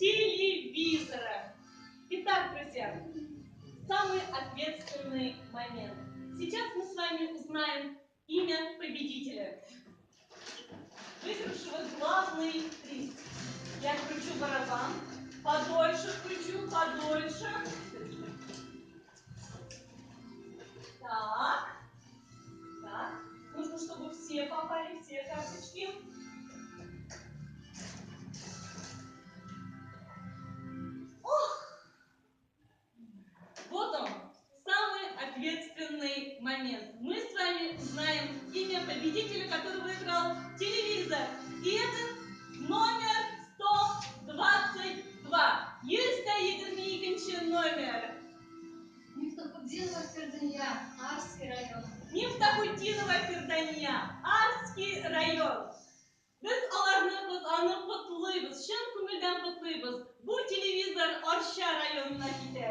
телевизора. Итак, друзья, самый ответственный момент. Сейчас мы с вами узнаем имя победителя, выигравшего главный приз. Я кручу барабан, подольше кручу, подольше. Так, нужно, чтобы все попали, все карточки. Вот он, самый ответственный момент. Мы с вами узнаем имя победителя, который выиграл телевизор. И это номер 122. Юрьевская Игорь Никончин номер. Мифтахуддинова Фердания, Арский район. Мифтахуддинова Фердания, Арский район. Biz alarni аны құтлыйбыз, шын күңелдән құтлыйбыз. Бу телевизор Арча районына китә.